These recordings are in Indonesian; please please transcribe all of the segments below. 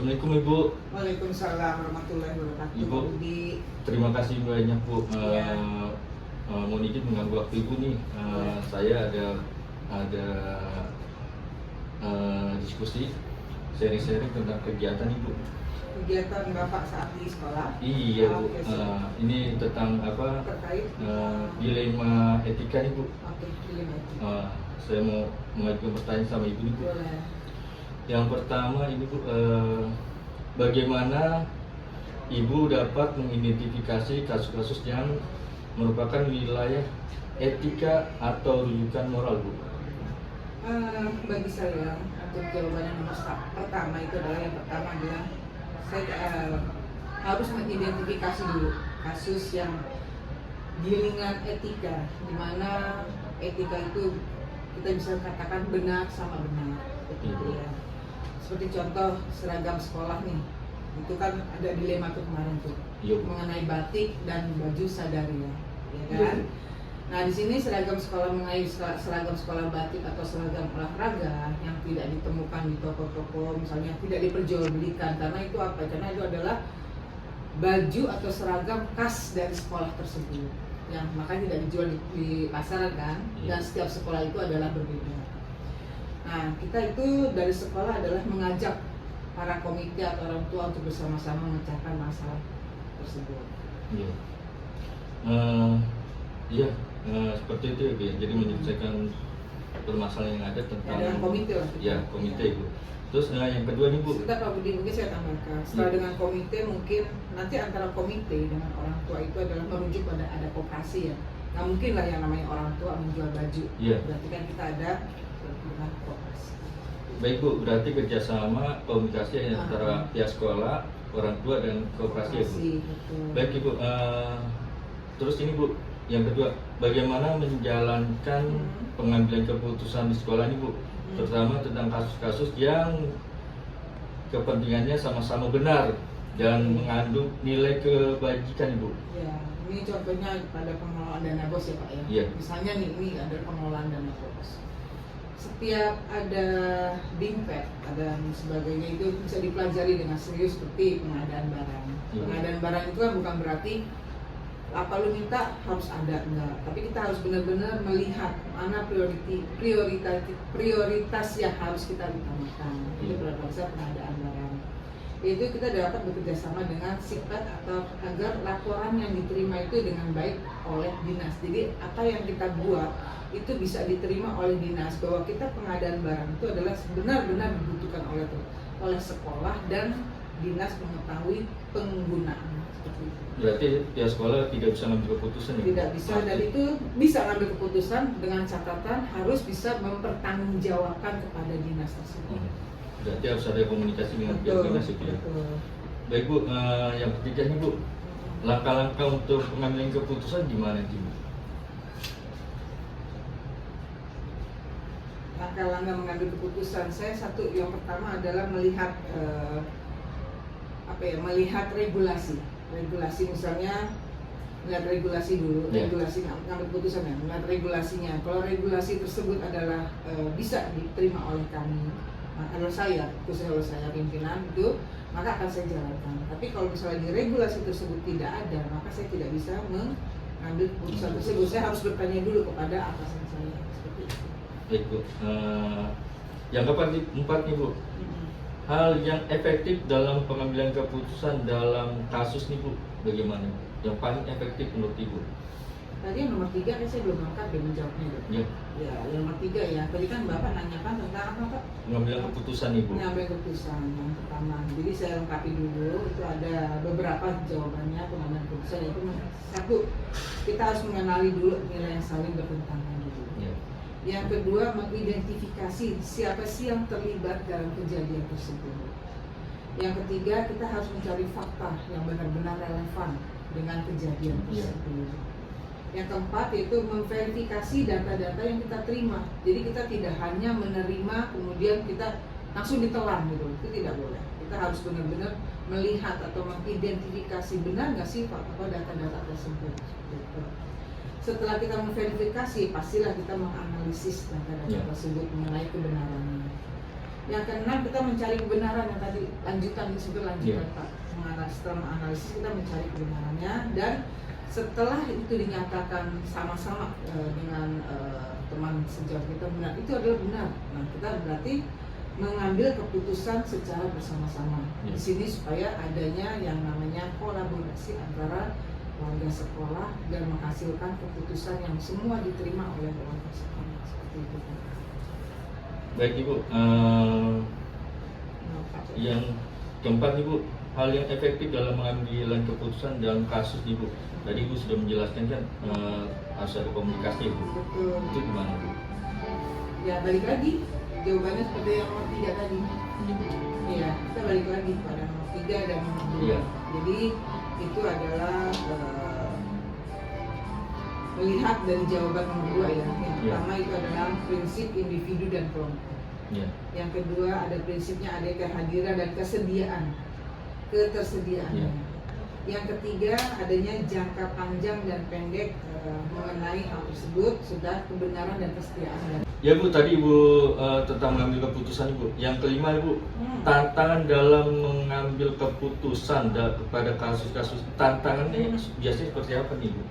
Assalamualaikum Ibu. Waalaikumsalam warahmatullahi wabarakatuh. Ibu, Pak Budi. terima kasih banyak Bu. Iya. Mohon izin mengganggu waktu Ibu nih. Saya ada diskusi sharing-sharing tentang kegiatan Ibu. Kegiatan Bapak saat di sekolah. Iya Bu. Oke, siap. Ini tentang apa? Terkait Dilema etika nih Bu. oke, dilema itu. Saya mau mengajukan pertanyaan sama Ibu nih Bu. Boleh. Yang pertama ini Bu, bagaimana Ibu dapat mengidentifikasi kasus-kasus yang merupakan wilayah etika atau rujukan moral Bu? Bagi saya untuk jawaban yang pertama itu adalah saya harus mengidentifikasi dulu kasus yang gilingan etika, di mana etika itu kita bisa katakan benar sama benar, begitu ya. Seperti contoh seragam sekolah nih, itu kan ada dilema tuh kemarin tuh mengenai batik dan baju sadaria, ya kan? Nah di sini seragam sekolah mengenai seragam sekolah batik atau seragam olahraga yang tidak ditemukan di toko-toko, misalnya tidak diperjualbelikan karena itu apa? Karena itu adalah baju atau seragam khas dari sekolah tersebut, yang makanya tidak dijual di pasaran kan, dan setiap sekolah itu adalah berbeda. Nah kita itu dari sekolah adalah mengajak para komite atau orang tua untuk bersama-sama memecahkan masalah tersebut. Iya. Seperti itu ya Bu. Jadi menyelesaikan permasalahan yang ada tentang dengan komite lah. Ya, komite Ibu. Terus yang kedua nih Bu. Sebentar Pak Budi, mungkin saya tambahkan. Setelah dengan komite, mungkin nanti antara komite dengan orang tua itu adalah merujuk pada ada koperasi ya. Nah mungkin lah yang namanya orang tua menjual baju. Berarti kan kita ada dengan koperasi. Baik Bu, berarti kerjasama komunikasi antara pihak sekolah, orang tua dan koperasi ya Bu. Betul. Baik Ibu. Terus ini Bu, yang kedua, bagaimana menjalankan pengambilan keputusan di sekolah ini Bu, terutama tentang kasus-kasus yang kepentingannya sama-sama benar dan mengandung nilai kebajikan Bu. Ya, ini contohnya pada pengelolaan dana bos ya Pak ya. Iya. Misalnya nih, ini ada pengelolaan dana bos. Setiap ada BIMPET, ada sebagainya itu bisa dipelajari dengan serius seperti pengadaan barang. Pengadaan barang itu kan bukan berarti apa lu minta harus ada, enggak, tapi kita harus benar-benar melihat mana prioritas yang harus kita utamakan. Itu pada dasar pengadaan barang. Itu kita dapat bekerja sama dengan Sikpet atau agar laporan yang diterima itu dengan baik oleh dinas. Jadi apa yang kita buat itu bisa diterima oleh dinas, bahwa kita pengadaan barang itu adalah benar-benar dibutuhkan oleh sekolah dan dinas mengetahui penggunaan. Berarti pihak sekolah tidak bisa mengambil keputusan ya? Tidak bisa, dan itu bisa ngambil keputusan dengan catatan harus bisa mempertanggungjawabkan kepada dinas tersebut. Berarti harus ada komunikasi dengan pihak dinas itu ya? Baik Bu, yang ketiga nih Bu, langkah-langkah untuk pengambilan keputusan gimana Bu? Langkah-langkah mengambil keputusan saya, satu yang pertama adalah melihat melihat regulasi misalnya, melihat regulasi dulu, regulasi ngambil keputusan ya, melihat regulasinya. Kalau regulasi tersebut adalah bisa diterima oleh kami, kalau saya, khususnya oleh saya pimpinan itu, maka akan saya jalankan. Tapi kalau misalnya di regulasi tersebut tidak ada, maka saya tidak bisa mengambil keputusan tersebut. Saya harus bertanya dulu kepada atasan saya, seperti itu. Baik Bu, yang keempat nih Bu, hal yang efektif dalam pengambilan keputusan dalam kasus nih Bu, bagaimana? Yang paling efektif menurut Ibu? Tadi yang nomor 3 kan saya belum lengkap dia menjawabnya. Ya. Ya, yang nomor 3 ya. Tadi kan Bapak nanyakan tentang apa Pak? Pengambilan keputusan Ibu. Pengambilan keputusan yang pertama. Jadi saya lengkapi dulu, itu ada beberapa jawabannya pengambilan keputusan, yaitu satu, kita harus mengenali dulu nilai yang saling bertentangan dulu. Ya. Yang kedua, mengidentifikasi siapa sih yang terlibat dalam kejadian tersebut. Yang ketiga, kita harus mencari fakta yang benar-benar relevan dengan kejadian tersebut. Yang keempat, yaitu memverifikasi data-data yang kita terima. Jadi kita tidak hanya menerima kemudian kita langsung ditelan gitu, itu tidak boleh. Kita harus benar-benar melihat atau mengidentifikasi benar nggak sih apa data-data tersebut. Gitu. Setelah kita memverifikasi, pastilah kita menganalisis data-data tersebut mengenai kebenarannya. Yang keenam, kita mencari kebenaran yang tadi lanjutan disebut lanjutan Iya. Pak. Setelah menganalisis kita mencari kebenarannya, dan setelah itu dinyatakan sama-sama dengan teman sejawat kita benar, itu adalah benar. Nah, kita berarti mengambil keputusan secara bersama-sama. Ya. Di sini supaya adanya yang namanya kolaborasi antara warga sekolah dan menghasilkan keputusan yang semua diterima oleh warga sekolah. Seperti itu. Baik Ibu, yang keempat Ibu, hal yang efektif dalam mengambil keputusan dalam kasus Ibu. Tadi Ibu sudah menjelaskan kan harus ada komunikasi Ibu. Betul. Itu gimana Bu? Ya balik lagi, jawabannya seperti yang nomor 3 tadi. Iya, kita balik lagi pada nomor 3 dan nomor 2. Iya. Jadi itu adalah melihat dari jawaban nomor 2 ya. Yang Iya. pertama itu adalah prinsip individu dan kelompok. Ya. Yang kedua ada prinsipnya ada kehadiran dan ketersediaan. Iya. Yang ketiga adanya jangka panjang dan pendek mengenai hal tersebut, sudah kebenaran dan kesetiaan. Ya Bu, tadi Ibu tentang mengambil keputusan Ibu. Yang kelima Ibu, tantangan dalam mengambil keputusan pada kasus-kasus tantangannya biasanya seperti apa nih Bu?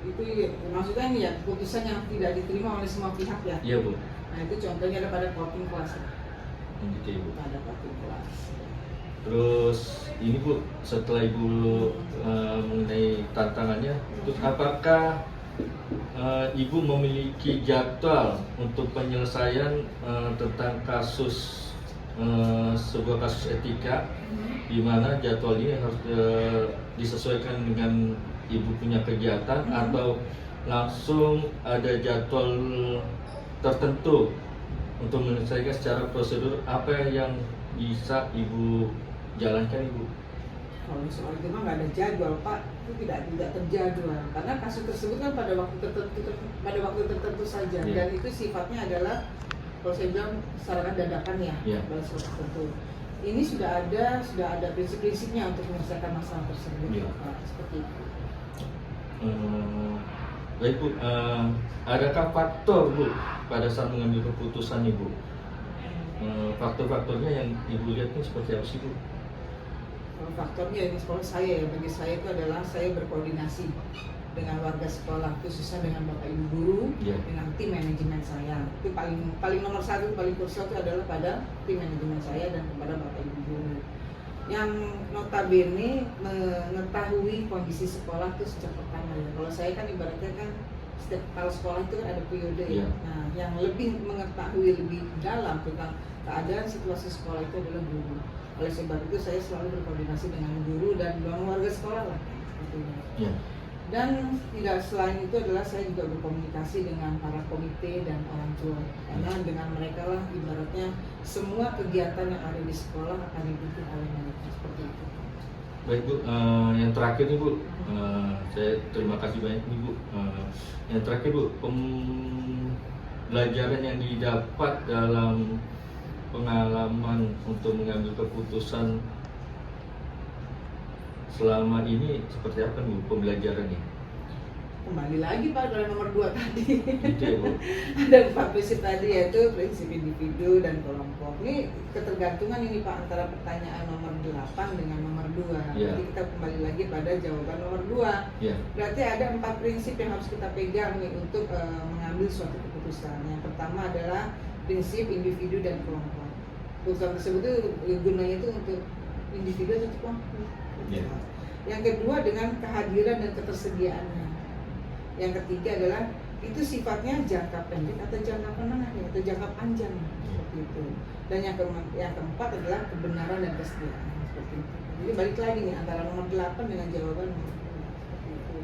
Itu maksudnya ini ya, keputusan yang tidak diterima oleh semua pihak ya. Iya Bu. Nah itu contohnya ada pada voting class. Gitu Ibu. Pada voting class. Terus ini Bu, setelah Ibu mengenai tantangannya, terus apakah Ibu memiliki jadwal untuk penyelesaian tentang kasus sebuah kasus etika, di mana jadwal ini harus disesuaikan dengan Ibu punya kegiatan atau langsung ada jadwal tertentu untuk menyelesaikan secara prosedur apa yang bisa Ibu jalankan Ibu? Kalau soal itu mah nggak ada jadwal Pak, itu tidak terjadwal karena kasus tersebut kan pada waktu tertentu saja. Yeah. Dan itu sifatnya adalah kalau saya bilang secara dadakan ya, Yeah. pada suatu tertentu. Ini sudah ada prinsip-prinsipnya untuk menyelesaikan masalah tersebut. Yeah. Pak, seperti itu. Baik Bu, adakah faktor Bu pada saat mengambil keputusan Ibu? Faktor-faktornya yang Ibu lihat ini seperti apa sih Bu? Kalau faktornya ini sekolah saya ya, bagi saya itu adalah saya berkoordinasi dengan warga sekolah, khususnya dengan Bapak Ibu guru, Yeah. dengan tim manajemen saya. Itu paling nomor satu, paling krusial itu adalah pada tim manajemen saya dan kepada Bapak Ibu guru yang notabene mengetahui kondisi sekolah itu sejak pertama ya. Kalau saya kan ibaratnya kan setiap kalau sekolah itu kan ada periode ya. Yeah. Nah, yang lebih mengetahui lebih dalam tentang keadaan situasi sekolah itu adalah guru. Oleh sebab itu saya selalu berkoordinasi dengan guru dan dengan warga sekolah lah. Gitu. Yeah. Dan tidak selain itu adalah saya juga berkomunikasi dengan para komite dan orang tua, karena dengan mereka lah ibaratnya semua kegiatan yang ada di sekolah akan dipimpin oleh mereka, seperti itu. Baik Bu, yang terakhir nih Bu, saya terima kasih banyak nih Bu. Yang terakhir Bu, pembelajaran yang didapat dalam pengalaman untuk mengambil keputusan selama ini seperti apa nih Bu pembelajarannya? Kembali lagi Pak pada nomor 2 tadi. Gitu ya Bu. Ada 4 prinsip tadi, yaitu prinsip individu dan kelompok. Ini ketergantungan ini Pak antara pertanyaan nomor 8 dengan nomor 2. Yeah. Jadi kita kembali lagi pada jawaban nomor 2. Ya. Berarti ada 4 prinsip yang harus kita pegang nih untuk mengambil suatu keputusan. Yang pertama adalah prinsip individu dan kelompok. Keputusan tersebut itu gunanya itu untuk individu atau kelompok. Yeah. Yang kedua dengan kehadiran dan ketersediaannya. Yang ketiga adalah itu sifatnya jangka pendek atau jangka menengah atau jangka panjang seperti itu. Dan yang keempat adalah kebenaran dan kesetiaan seperti itu. Jadi balik lagi nih antara nomor 8 dengan jawaban nomor 2 seperti itu.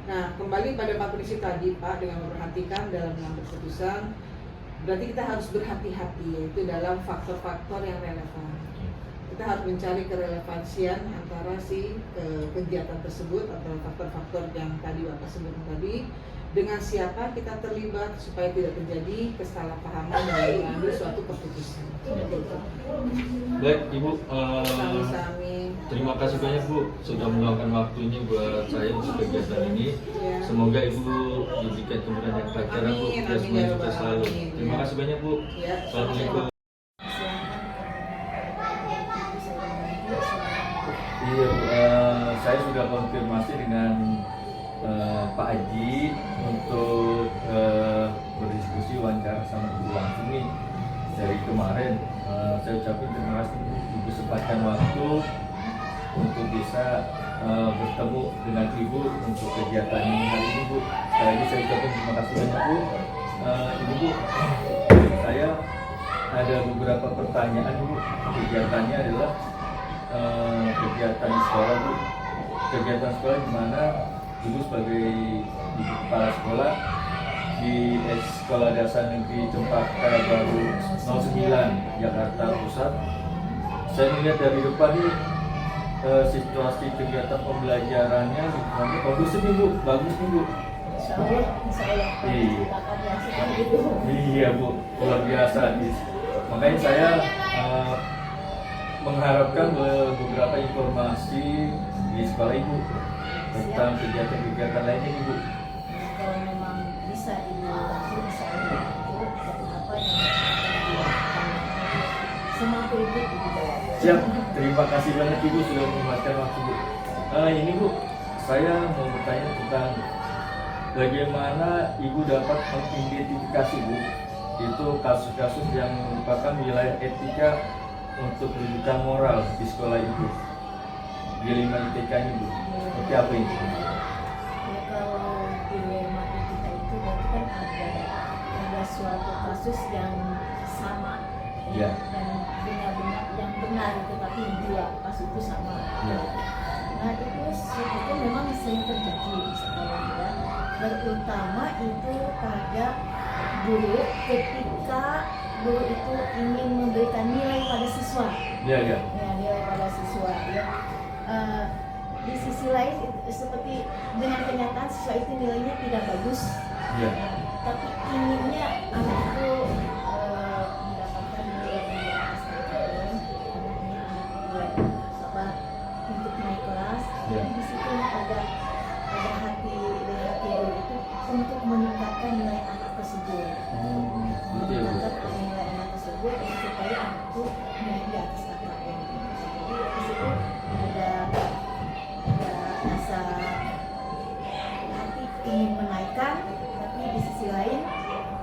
Nah, kembali pada 4 prinsip tadi Pak, dengan memperhatikan dalam mengambil keputusan, berarti kita harus berhati-hati yaitu dalam faktor-faktor yang relevan. Kita harus mencari kerelevansian antara si kegiatan tersebut atau faktor-faktor yang tadi Bapak sebutkan tadi, dengan siapa kita terlibat supaya tidak terjadi kesalahpahaman dalam mengambil suatu keputusan. Baik Ibu, Sami-sami. terima kasih banyak Bu sudah meluangkan waktunya buat saya untuk kegiatan ini. Ya. Semoga Ibu diberikan kemudahan yang kelancaran Bu, Amin, dan amin, semuanya ya sukses Rabbal selalu. alamin. Terima Ya. kasih banyak Bu. Ya, Assalamualaikum. saya sudah konfirmasi dengan Pak Haji untuk berdiskusi wawancara sama Ibu langsung nih dari kemarin. Saya ucapin terima kasih Ibu sempatkan waktu untuk bisa bertemu dengan Ibu untuk kegiatan ini hari ini, Bu. Sekali lagi saya ucapin terima kasih banyak, Bu. Ibu, saya ada beberapa pertanyaan, Bu. Kegiatannya adalah kegiatan di sekolah, Bu. Kegiatan sekolah di mana Ibu sebagai ibu kepala sekolah di Sekolah Dasar Negeri Cempaka Baru 09 Jakarta Pusat. Saya melihat dari depan ini situasi kegiatan pembelajarannya lingkungannya kondusif nih, Bu, bagus nih, Bu. Insya Allah. Iya. Akan yang seperti itu. Iya, Bu, luar biasa. Makanya saya mengharapkan beberapa informasi di sekolah Ibu tentang kegiatan-kegiatan lainnya, Ibu. Kalau memang bisa Ibu bantu, insya Allah itu dan apa yang akan dilakukan semampu Ibu jawab. Siap, terima kasih banyak Ibu sudah menyempatkan waktu, Bu. Ini, Bu, saya mau bertanya tentang bagaimana Ibu dapat mengidentifikasi, Bu, itu kasus-kasus yang merupakan wilayah etika untuk pendidikan moral di sekolah Ibu, di 5 ITK ini, Bu. Seperti apa ini? Ya, kalau dilema etika itu berarti kan ada suatu kasus yang sama Ya. dan benar-benar yang benar tetapi dua kasus itu sama. Ya. Nah itu memang sering terjadi di sekolah ya, terutama itu pada guru ketika guru itu ingin memberikan nilai pada siswa. Ya, ya. Ya, nilai pada siswa ya. Di sisi lain seperti dengan kenyataan siswa itu nilainya tidak bagus. Ya. Tapi inginnya anak itu mendapatkan nilai yang di atas KKM, anaknya untuk naik kelas. Ya. Di situ ada hati guru itu untuk meningkatkan nilai anak tersebut. Meningkatkan nilai anak tersebut supaya anak itu naik di atas KKM. Jadi di situ ada rasa hati ingin menaikkan, tapi di sisi lain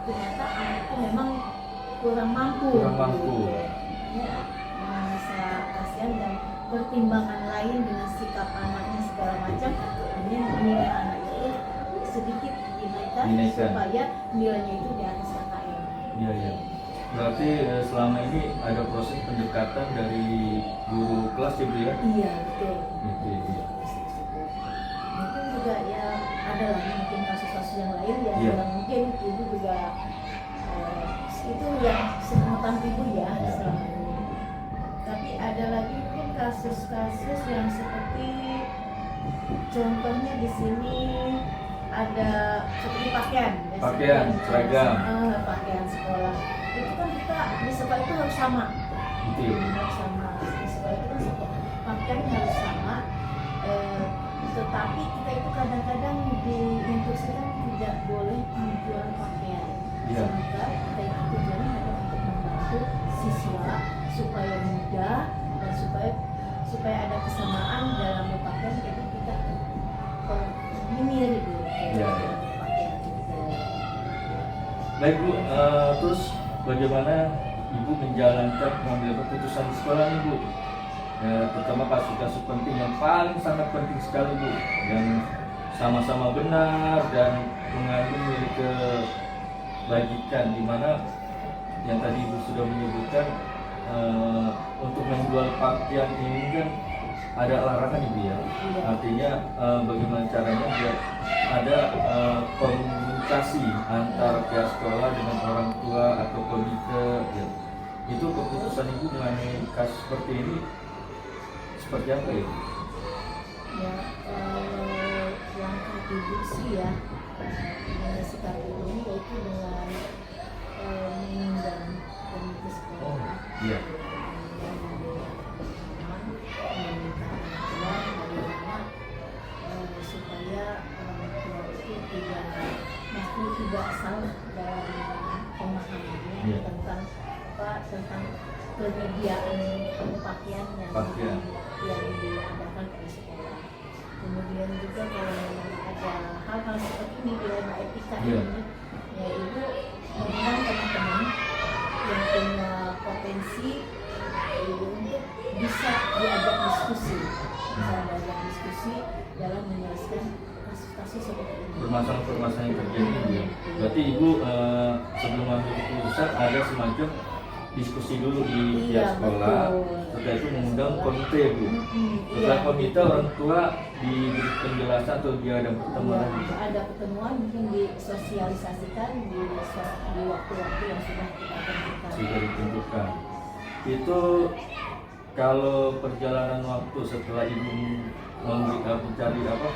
ternyata anak itu memang kurang mampu. Ya, dengan rasa kasihan dan pertimbangan lain dengan sikap anaknya segala macam, hanya nilai anak itu sedikit dinaikkan supaya nilainya itu di atas KKM. Iya, iya. Berarti selama ini ada proses pendekatan dari guru kelas, Ibu, ya? Iya, betul. Iya. Mungkin juga ya ada lagi mungkin kasus-kasus yang lain ya, yang mungkin Ibu juga itu yang sepengetahuan Ibu ya selama ini. Tapi ada lagi mungkin kasus-kasus yang seperti contohnya di sini ada seperti pakaian seragam, pakaian sekolah. Itu kan kita di sekolah itu harus sama. Harus sama. Di sekolah itu kan pakaian harus sama. Tetapi kita itu kadang-kadang diinstruksikan tidak boleh menjual pakaian. Sementara kita itu tujuannya adalah untuk membantu siswa supaya mudah dan supaya ada kesamaan dalam berpakaian. Jadi kita mirip pakaian gitu. Baik, Bu, terus bagaimana Ibu menjalankan pengambilan keputusan di sekolah nih, Bu? Terutama kasus-kasus penting yang paling sangat penting sekali, Bu, yang sama-sama benar dan mengandung nilai kebajikan, di mana yang tadi Ibu sudah menyebutkan untuk menjual pakaian ini kan ada larangan, Ibu, ya. Artinya bagaimana caranya biar ada komunikasi antara pihak sekolah dengan orang tua atau komite, ya. Itu keputusan Ibu mengenai kasus seperti ini seperti apa, ya? Ya, langkah Ibu sih ya dengan sikap Ibu yaitu dengan mengundang komite sekolah. Iya. Meminta bagaimana supaya orang tua itu tidak salah dalam pemahamannya tentang penyediaan pakaian yang diadakan oleh sekolah. Kemudian juga kalau memang ada hal-hal seperti ini dilema etika Iya. ini, ya ibu mengundang teman-teman yang punya potensi untuk bisa diajak diskusi, dalam menyelesaikan kasus-kasus seperti ini. Permasalahan-permasalahan yang terjadi Bu ya. Berarti Ibu sebelum ambil keputusan ada semacam diskusi dulu di pihak Iya, sekolah. betul. Setelah itu mengundang komite Bu. Setelah Iya. komite orang tua diberi penjelasan atau dia ada pertemuan Ya, lagi. ada pertemuan mungkin disosialisasikan di waktu-waktu yang sudah kita tentukan. Sudah ditentukan. Itu kalau perjalanan waktu setelah Ibu mencari apa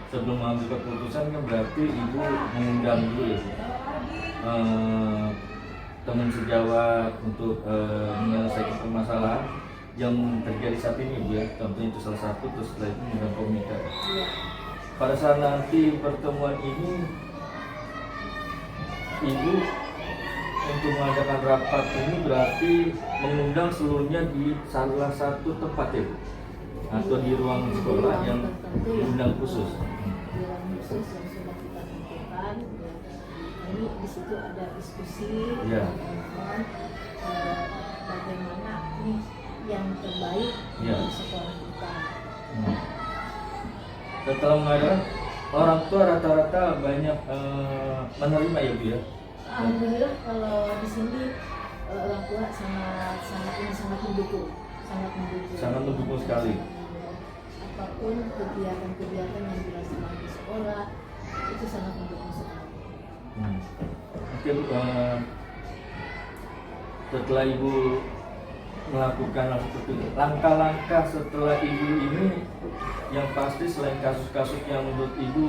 sebelum mengambil keputusan kan berarti Ibu mengundang dulu ya Bu. Teman sejawat untuk menyelesaikan permasalahan yang terjadi saat ini Bu ya. Contohnya itu salah satu, terus setelah itu mengundang komite. Iya. Pada saat nanti pertemuan ini Ibu untuk mengadakan rapat ini berarti mengundang seluruhnya di salah satu tempat ya Bu? Atau di ruang sekolah yang tertentu diundang khusus? di ruang khusus yang sudah kita tentukan. Ya. Ini di situ ada diskusi Iya. teman-teman, bagaimana ini yang terbaik Iya. untuk sekolah kita. Setelah mengadakan orang tua rata-rata banyak menerima ya Bu ya? Alhamdulillah kalau di sini orang tua sangat mendukung, Sangat mendukung sekali. Apapun kegiatan-kegiatan yang dilaksanakan di sekolah itu sangat mendukung sekali. Oke Bu, setelah Ibu melakukan hal seperti itu, langkah-langkah setelah Ibu ini yang pasti selain kasus-kasus yang menurut Ibu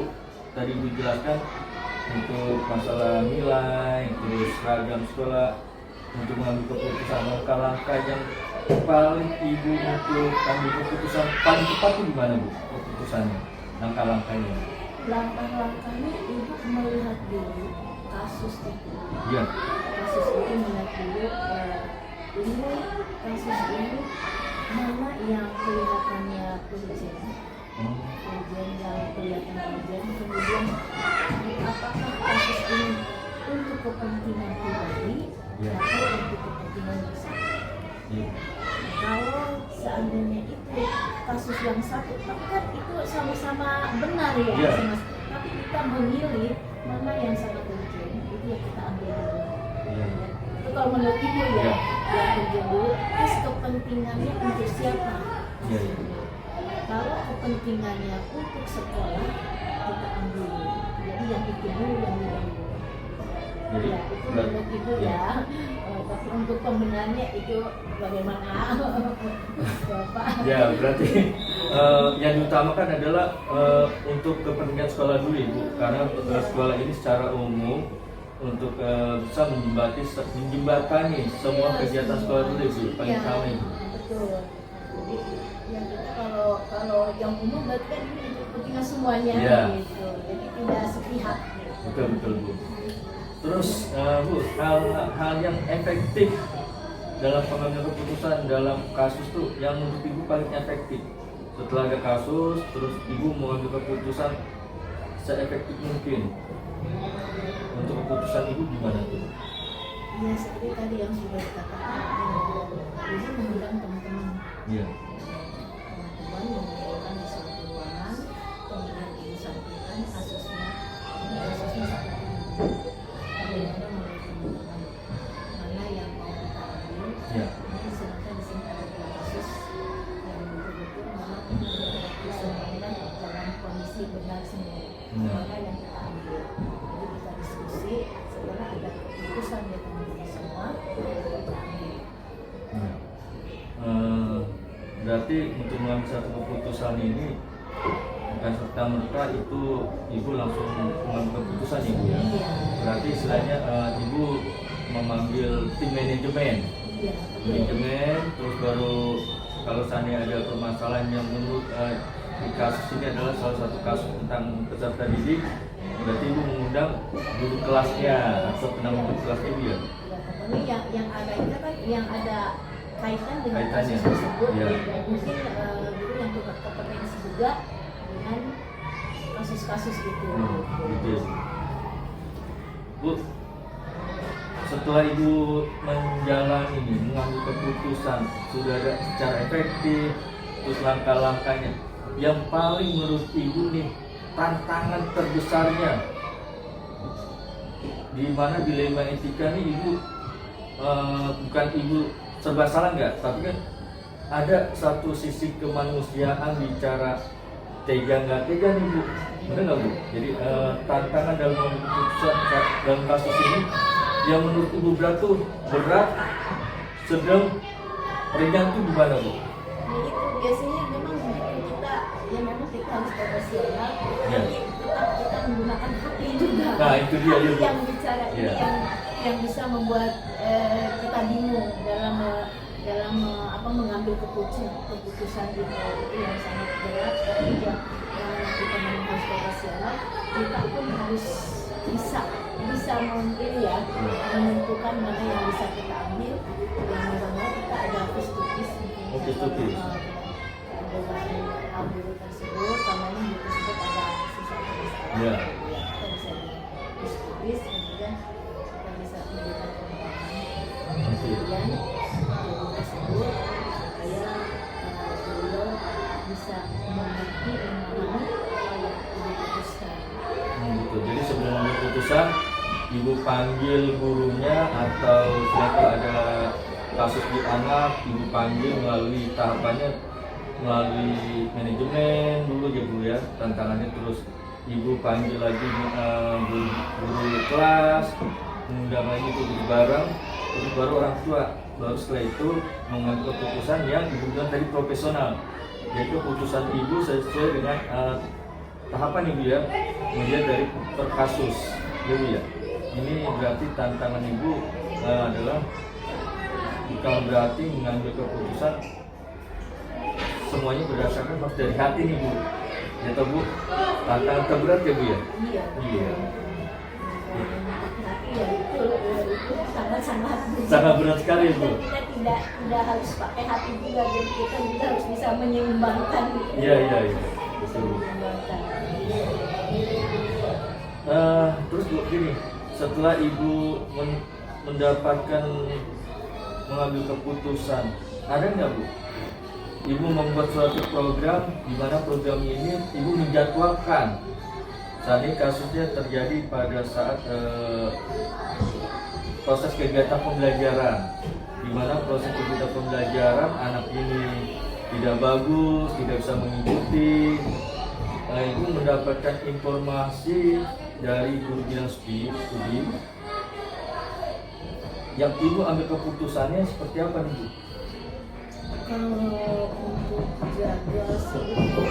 tadi Ibu jelaskan untuk masalah nilai, terus seragam sekolah, untuk mengambil keputusan, langkah-langkah yang paling Ibu untuk ambil keputusan paling tepat itu gimana Bu keputusannya, langkah-langkahnya? Langkah-langkahnya ibu melihat dulu kasus itu. Iya. Kasus itu melihat dulu ini kasus ini mana yang kelihatannya urgent, yang kelihatan urgent, kemudian apakah kasus ini untuk kepentingan pribadi Iya. atau untuk kepentingan bersama. Iya. Kalau seandainya itu kasus yang satu, tapi kan itu sama-sama benar ya, Iya. tapi kita memilih mana yang sangat urgent, itu yang kita ambil dulu. Iya. Itu kalau menurut ibu ya, Iya. yang urgent dulu, terus kepentingannya untuk siapa? Iya, iya. Kalau kepentingannya untuk sekolah, kita ambil dulu. Jadi yang itu dulu yang dulu. Jadi Ya, itu menurut ibu iya. ya. Tapi untuk pembenarannya itu bagaimana Bapak? Ya, berarti yang diutamakan adalah untuk kepentingan sekolah dulu Ibu, karena sekolah ini secara umum untuk bisa menjembatani semua kegiatan sekolah dulu Ibu, paling Iya, utama Ibu. betul. Jadi yang kita kalau yang umum berarti kan ini untuk kepentingan semuanya Iya. gitu. Jadi tidak sepihak. Betul betul Bu. Terus Bu, hal yang efektif dalam pengambilan keputusan dalam kasus tuh yang menurut Ibu paling efektif setelah ada kasus, terus Ibu mengambil keputusan seefektif mungkin untuk keputusan Ibu gimana tuh? Ya seperti tadi yang sudah dikatakan, ibu mengundang teman-teman, Iya. teman-teman mengumpulkan di suatu ruangan, kemudian ibu sampaikan kasusnya, ini kasusnya seperti ini. Bagaimana menurut teman-teman, mana yang mau kita ambil? Iya. Nanti sedangkan di sini ada dua kasus yang betul-betul memang semuanya dalam kondisi benar semua. Benar. Maka yang kita ambil, jadi kita diskusi setelah ada keputusan dari teman-teman semua, kita ambil. Iya. Berarti untuk mengambil satu keputusan ini bukan serta merta itu Ibu langsung mengambil keputusan Ibu ya. Iya. Berarti istilahnya Ibu memanggil tim manajemen, Iya, betul. terus baru kalau seandainya ada permasalahan yang menurut di kasus ini adalah salah satu kasus tentang peserta didik, berarti Ibu mengundang guru kelasnya atau penanggung guru kelasnya Ibu ya. Ya, pokoknya yang ada itu kan yang ada kaitan dengan Kaitannya. kasus tersebut, Iya. dan mungkin guru yang berkompetensi juga dengan kasus-kasus itu. Gitu ya. Bu, setelah ibu menjalani ini, mengambil keputusan, sudah ada secara efektif, terus langkah-langkahnya, yang paling menurut ibu nih tantangan terbesarnya, di mana dilema etika nih ibu, bukan ibu serba salah nggak, tapi kan ada satu sisi kemanusiaan bicara tega nggak tega nih bu, benar nggak bu? Jadi tantangan dalam mengambil keputusan dalam kasus ini yang menurut ibu berat tuh berat, sedang, ringan tuh gimana bu? Nah itu biasanya memang kita, ya memang kita harus profesional, Ya. tapi tetap kita menggunakan hati juga. Nah itu dia Hati ya bu. yang bicara ini Ya. yang bisa membuat kita bingung dalam mengambil keputusan itu yang sangat berat, tapi yang kita memang harus profesional, kita pun harus bisa menentukan mana yang bisa kita ambil, yang mana kita ada face-to-face Oh, face-to-face. dengan audio tersebut, karena ini tersebut ada sesuatu masalah, Ya. kita bisa di face-to-face, kemudian kita bisa memberikan pemahaman kemudian audio tersebut supaya beliau bisa mengerti dan memahami apa yang diputuskan. Gitu. Jadi sebelum mengambil keputusan, ibu panggil gurunya atau jika ada kasus di anak, ibu panggil melalui tahapannya, melalui manajemen dulu ya bu ya, tantangannya, terus ibu panggil lagi guru kelas, mengundang lagi duduk bareng, terus baru orang tua, baru setelah itu mengambil keputusan yang ibu bilang tadi profesional, yaitu keputusan ibu sesuai dengan tahapan ibu ya, melihat dari per kasus ya bu ya. Ini berarti tantangan ibu adalah bukan berarti mengambil keputusan semuanya berdasarkan harus dari hati nih bu, ya toh bu, tantangan terberat ya bu ya. Iya. Iya. Tapi ya itu sangat Sangat berat sekali bu. Kita tidak harus pakai hati juga, jadi kita juga harus bisa menyeimbangkan. Iya betul. Menyeimbangkan. Terus bu gini, setelah ibu mendapatkan mengambil keputusan, ada nggak bu? Ibu membuat suatu program, di mana program ini ibu menjadwalkan. Saat ini kasusnya terjadi pada saat proses kegiatan pembelajaran, di mana proses kegiatan pembelajaran anak ini tidak bagus, tidak bisa mengikuti. Ibu mendapatkan informasi dari guru bidang studi, yang ibu ambil keputusannya seperti apa nih bu? Kalau untuk jadwal itu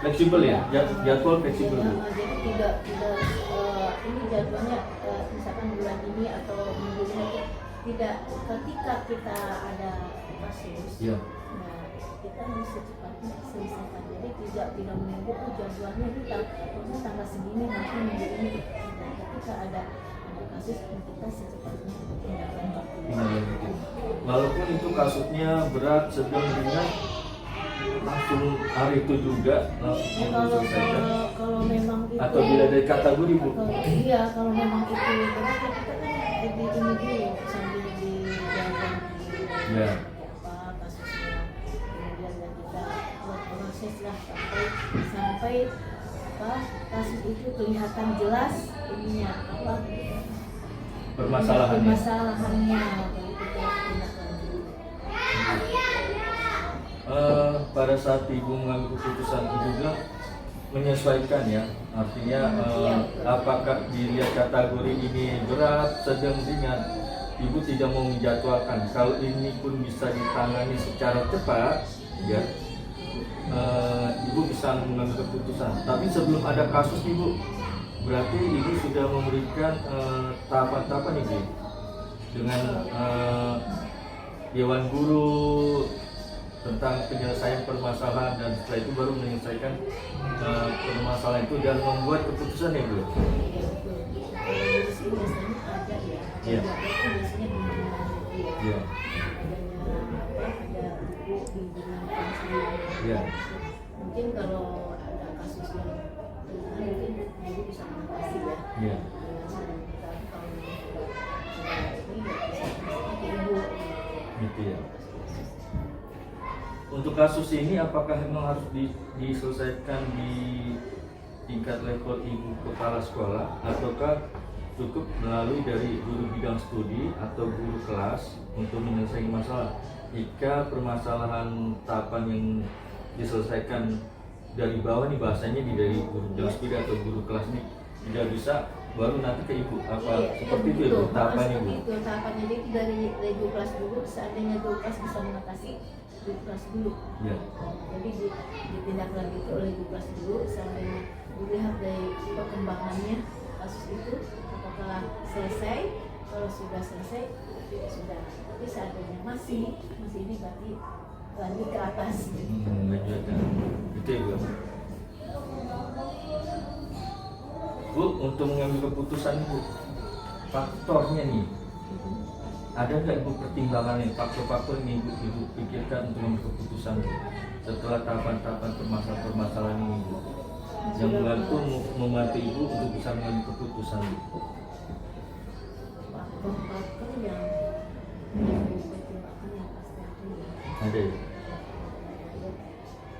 Fleksibel ya, jadwal fleksibel bu. Jadi tidak ini jadwalnya misalkan bulan ini atau minggu ini, tidak ketika kita ada kasus. Iya. Nah, kita harus secepatnya selesaikan. Jadi tidak menunggu jadwalnya kita maksudnya tanggal segini nanti minggu ini. Dan ketika ada kasus kita secepatnya menindaklanjuti. Walaupun itu kasusnya berat, sedang, ringan, langsung hari itu juga langsung diselesaikan. Kalau memang itu, atau bila dari kategori bu? Iya, kalau memang itu berarti kita kan ini dulu sambil dijalankan Ya. apa kasusnya, kemudian dan kita buat proses lah sampai kasus itu kelihatan jelas ininya apa Permasalahannya. baru kita tindak lanjut. Pada saat ibu mengambil keputusan ibu juga menyesuaikan ya, artinya apakah dilihat kategori ini berat, sedang, ringan, ibu tidak mau menjadwalkan. Kalau ini pun bisa ditangani secara cepat ya, ibu bisa mengambil keputusan. Tapi sebelum ada kasus ibu, berarti ibu sudah memberikan tahapan-tahapan ibu dengan dewan guru tentang penyelesaian permasalahan, dan setelah itu baru menyelesaikan permasalahan itu dan membuat keputusan ya bu. Biasanya ada ya. Iya. Biasanya Iya. ada buku bimbingan konseling. Iya. mungkin kalau ada kasus yang mungkin ibu bisa mengatasi ya Iya. dengan cara kita, kalau memang sudah ini ya bisa ke ibu Gitu ya. Untuk kasus ini apakah memang harus diselesaikan di tingkat level ibu kepala sekolah ataukah cukup melalui dari guru bidang studi atau guru kelas untuk menyelesaikan masalah? Jika permasalahan tahapan yang diselesaikan dari bawah nih, bahasanya dari guru bidang studi atau guru kelas ini tidak bisa, baru nanti ke ibu apa seperti itu ya Bu, tahapannya Bu? Itu tahapannya, jadi dari guru kelas dulu, seandainya guru kelas bisa mengatasi guru kelas dulu. Ya. Jadi ditindaklanjuti oleh guru kelas dulu, seandainya dilihat dari perkembangannya kasus itu apakah selesai. Kalau sudah selesai ya sudah, tapi seandainya masih ini berarti lanjut ke atas. Lanjutkan itu ya Bu. Bu, untuk mengambil keputusan Bu, faktornya nih, ada nggak Ibu pertimbangan nih, faktor-faktor ini Ibu pikirkan untuk mengambil keputusan Bu, setelah tahapan-tahapan permasalahan ini Bu, yang membantu Ibu untuk bisa mengambil keputusan Bu? Faktor-faktor yang dipertimbangkan yang pasti Ada ya?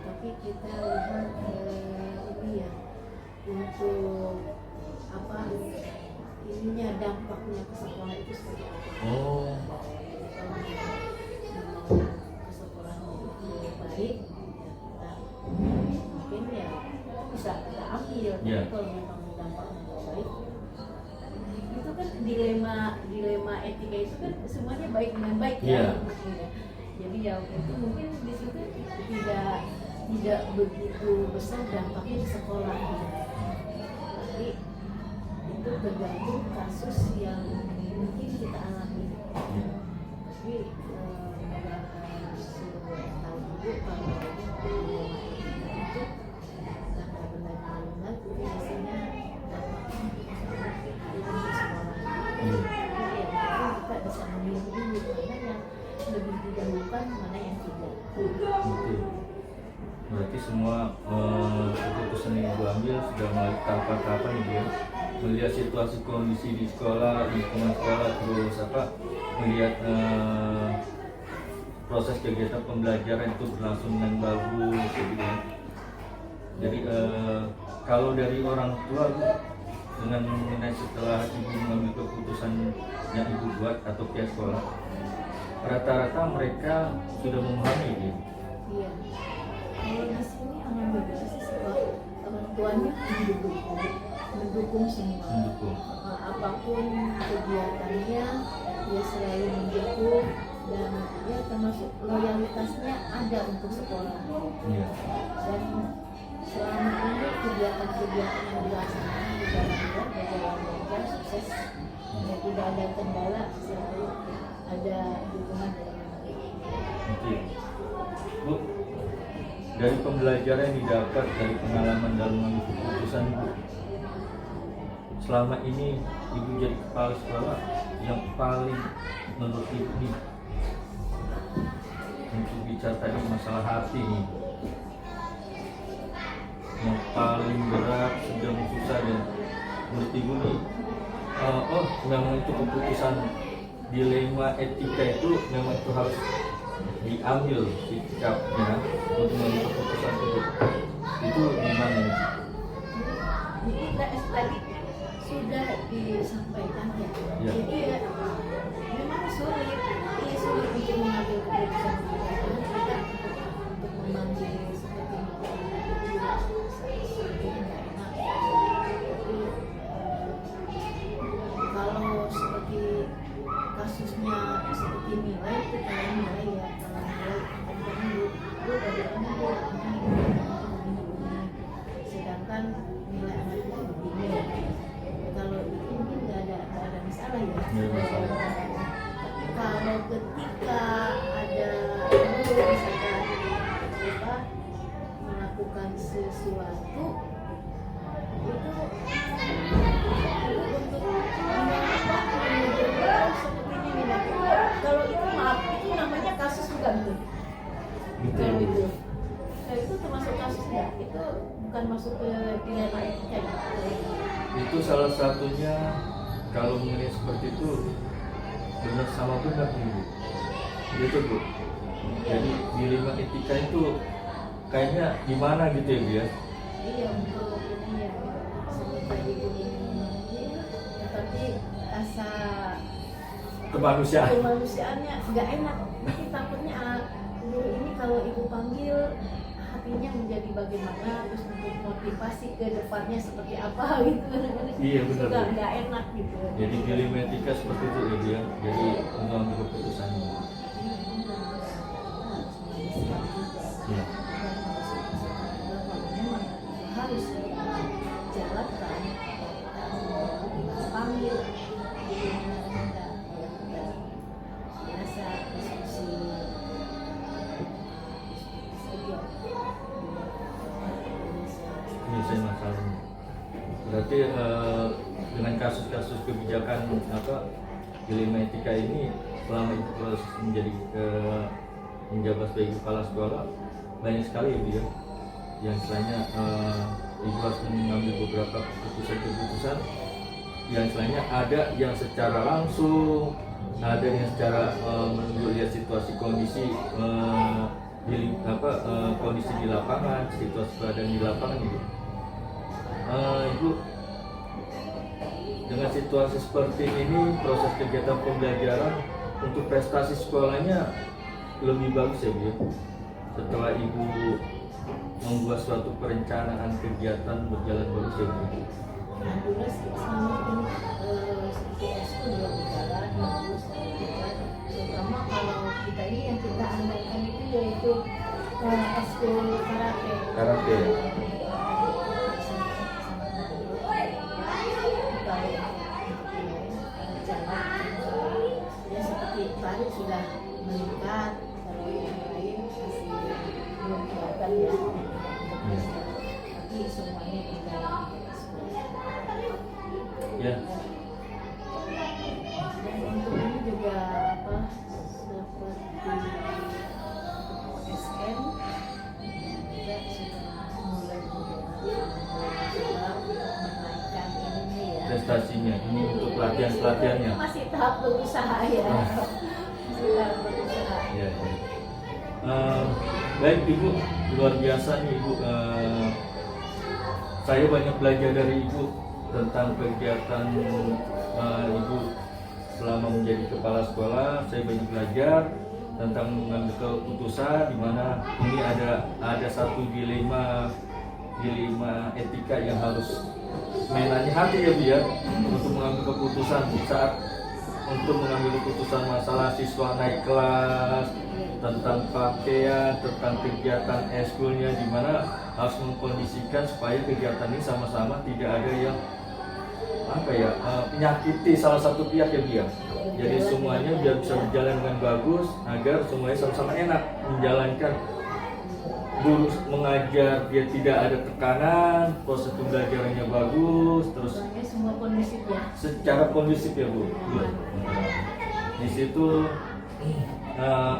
tapi kita lihat ini ya, untuk apa ininya, dampaknya ke sekolah itu seperti apa. Oh. Kalau memang ke sekolahnya itu baik ya kita mungkin ya bisa kita ambil. Ya. Tapi kalau memang dampaknya tidak baik, itu kan dilema etika itu kan semuanya baik dengan baik Ya. ya. Jadi ya itu mungkin di situ tidak begitu besar dampaknya di sekolah. Tapi itu tergantung kasus yang mungkin kita alami. Tapi sudah tahu dulu kalau itu karena benar-benar itu biasanya dampaknya di sekolah. Jadi yang kita bisa memilih dulu mana yang lebih didahulukan, mana yang tidak. Gitu. Berarti semua keputusan yang Ibu ambil sudah melalui tahapan-tahapan Ibu ya, melihat situasi kondisi di sekolah, lingkungan sekolah, terus melihat proses kegiatan pembelajaran itu berlangsung dengan bagus gitu ya. Jadi kalau dari orang tua Bu, dengan mengenai setelah Ibu mengambil keputusan yang Ibu buat atau pihak sekolah, rata-rata mereka sudah memahami gitu. Iya. Kalau di sini alhamdulillah sih orang tuanya mendukung semua. Mendukung. Apapun kegiatannya dia selalu mendukung, dan ya termasuk loyalitasnya ada untuk sekolah. Iya. Dan selama ini kegiatan-kegiatan yang dilaksanakan di dalam berjalan lancar, sukses, dan tidak ada kendala, selalu ada dukungan dari anak. Oke. Bu, dari pembelajaran yang didapat dari pengalaman dalam mengambil keputusan Ibu, selama ini Ibu jadi kepala sekolah, yang paling menurut Ibu nih, untuk bicara tadi masalah hati nih, yang paling berat, sedang susah, dan menurut Ibu nih, memang itu keputusan dilema etika itu memang itu harus diambil sikapnya untuk mengambil keputusan itu gimana nih? Jadi tadi sudah disampaikan ya. Ya. Jadi ya, memang sulit untuk mengambil keputusan kita untuk memanggil seperti nggak enak. Tapi kalau seperti kasusnya seperti nilai, kita nilai ya, kalau nilai kan dulu dari sedangkan nilai anaknya begini. Kalau itu mungkin nggak ada masalah ya. Tapi kalau ketika ada guru misalkan melakukan sesuatu itu untuk seperti ini. Kalau itu maaf, itu namanya kasus bukan tuh. Gitu. Kalau itu termasuk kasus nggak? itu salah satunya kalau mengenai seperti itu benar sama benar nih Bu. Gitu Bu. Jadi dilema etika itu kayaknya gimana gitu ya Bu ya? Iya, untuk ini ya seperti ini, tapi asa kemanusiaannya nggak enak. Nanti takutnya guru ini kalau ibu panggil hatinya menjadi bagaimana, terus untuk motivasi ke depannya seperti apa gitu. Iya benar. Nggak enak gitu. Jadi dilema etika seperti itu ya dia. Jadi mengambil keputusannya. Iya. Memang harus jalankan panggil biasa diskusi saja. Menyelesaikan masalahnya. Berarti dengan kasus-kasus kebijakan dilema etika ini selama itu proses menjadi menjabat sebagai kepala sekolah banyak sekali ya Bu ya. Yang istilahnya ibu harus mengambil beberapa keputusan yang istilahnya ada yang secara langsung, ada yang secara menunggu lihat situasi kondisi kondisi di lapangan, situasi keadaan di lapangan Ibu. Ibu dengan situasi seperti ini proses kegiatan pembelajaran untuk prestasi sekolahnya lebih bagus ya Bu ya? Setelah Ibu membuat suatu perencanaan kegiatan berjalan bagus ya Bu. Alhamdulillah selama ini seperti ekskul juga berjalan bagus, terutama kalau kita ini yang kita andalkan itu yaitu ekskul karate. Karate. Ya seperti tadi sudah meningkat, kalau yang lain masih belum kelihatan ya. Tapi semuanya kita Ya. dan untuk ini juga seperti SN juga sudah mulai menaikkan ininya ya. Prestasinya ini untuk pelatihannya. Masih tahap berusaha ya. Masih tahap berusaha. Ya. Baik Ibu, luar biasa nih Ibu. Saya banyak belajar dari Ibu tentang kegiatan Ibu selama menjadi kepala sekolah. Saya banyak belajar tentang mengambil keputusan di mana ini ada satu dilema etika yang harus mainannya hati ya Bu ya, untuk mengambil keputusan saat untuk mengambil keputusan masalah siswa naik kelas, tentang pakaian, tentang kegiatan eskulnya, di mana harus mengkondisikan supaya kegiatan ini sama-sama tidak ada yang menyakiti salah satu pihak ya Bu ya. Jadi semuanya biar bisa berjalan dengan bagus agar semuanya sama-sama enak menjalankan. Guru mengajar dia tidak ada tekanan, proses pembelajarannya bagus, terus semua kondusif ya. secara kondusif ya Bu. Di situ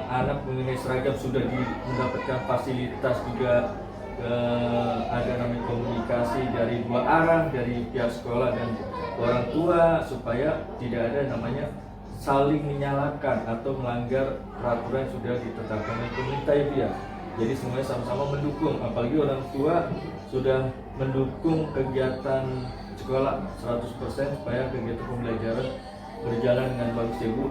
anak mengenai seragam sudah mendapatkan fasilitas juga, ada namanya komunikasi dari dua arah, dari pihak sekolah dan orang tua, supaya tidak ada namanya saling menyalahkan atau melanggar peraturan yang sudah ditetapkan oleh pemerintah ya Bu ya. Jadi semuanya sama-sama mendukung, apalagi orang tua sudah mendukung kegiatan sekolah 100% supaya kegiatan pembelajaran berjalan dengan bagus ya Bu.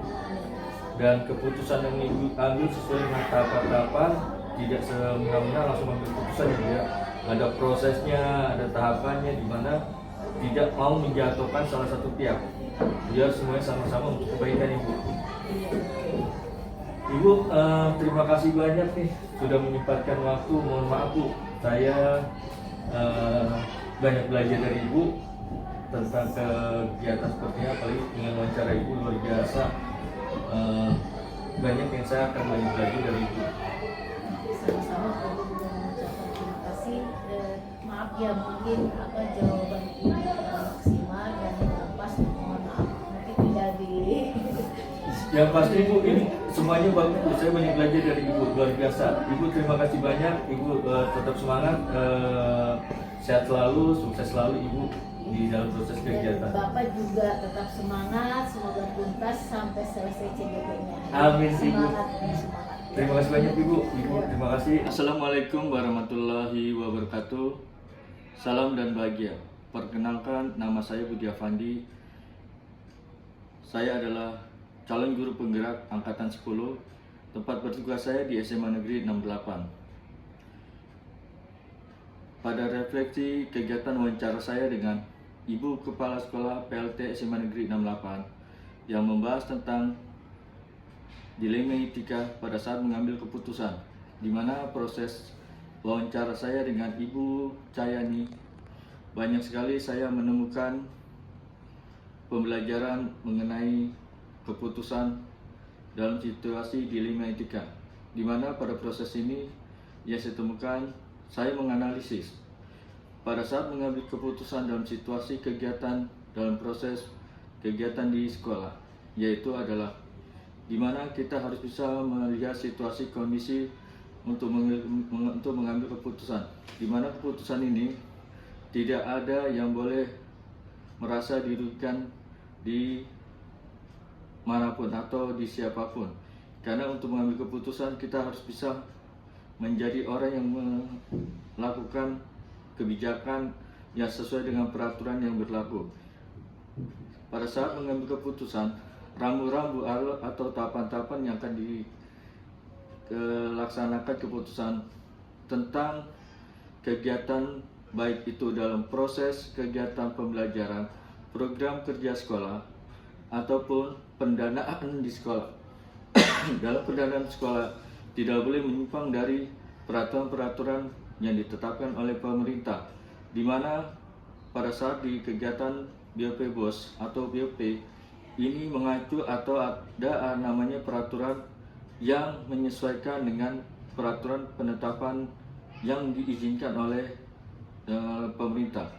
Dan keputusan yang Ibu ambil sesuai dengan tahapan-tahapan, tidak semena-mena langsung ambil keputusan ya Bu ya. Ada prosesnya, ada tahapannya, di mana tidak mau menjatuhkan salah satu pihak. Biar semuanya sama-sama untuk kebaikan Ibu. Ibu, terima kasih banyak nih sudah menyempatkan waktu. Mohon maaf Bu, saya banyak belajar dari Ibu tentang kegiatan sepertinya, apalagi dengan wawancara Ibu luar biasa. Banyak yang saya akan banyak belajar dari Ibu. Sama-sama, aku juga mengucapkan terima kasih. Maaf ya, mungkin jawaban ini maksimal dan pas, mohon maaf mungkin tidak di. Yang pasti Ibu, ini semuanya bagus. Saya banyak belajar dari Ibu, luar biasa. Ibu terima kasih banyak. Ibu tetap semangat, sehat selalu, sukses selalu Ibu. di dalam proses Dan kegiatan. Bapak juga tetap semangat, semoga tuntas sampai selesai CGP-nya. Amin, Ibu. Semangat. Terima kasih banyak Ibu. Terima kasih. Assalamualaikum warahmatullahi wabarakatuh. Salam dan bahagia. Perkenalkan, nama saya Budi Afandi. Saya adalah calon guru penggerak angkatan 10. Tempat bertugas saya di SMA Negeri 68. Pada refleksi kegiatan wawancara saya dengan Ibu Kepala Sekolah PLT SMA Negeri 68 yang membahas tentang dilema etika pada saat mengambil keputusan, di mana proses wawancara saya dengan Ibu Cayani banyak sekali saya menemukan pembelajaran mengenai keputusan dalam situasi dilema etika, di mana pada proses ini yang saya temukan, saya menganalisis pada saat mengambil keputusan dalam situasi kegiatan dalam proses kegiatan di sekolah, yaitu adalah di mana kita harus bisa melihat situasi kondisi untuk mengambil keputusan, di mana keputusan ini tidak ada yang boleh merasa dirugikan di manapun atau di siapapun, karena untuk mengambil keputusan kita harus bisa menjadi orang yang melakukan kebijakan yang sesuai dengan peraturan yang berlaku. Pada saat mengambil keputusan, rambu-rambu atau tahapan-tahapan yang akan dilaksanakan keputusan tentang kegiatan, baik itu dalam proses kegiatan pembelajaran, program kerja sekolah, ataupun pendanaan di sekolah. Dalam pendanaan sekolah tidak boleh menyimpang dari peraturan-peraturan yang ditetapkan oleh pemerintah, di mana pada saat di kegiatan BOP BOS atau BOP ini mengacu atau ada namanya peraturan yang menyesuaikan dengan peraturan penetapan yang diizinkan oleh pemerintah,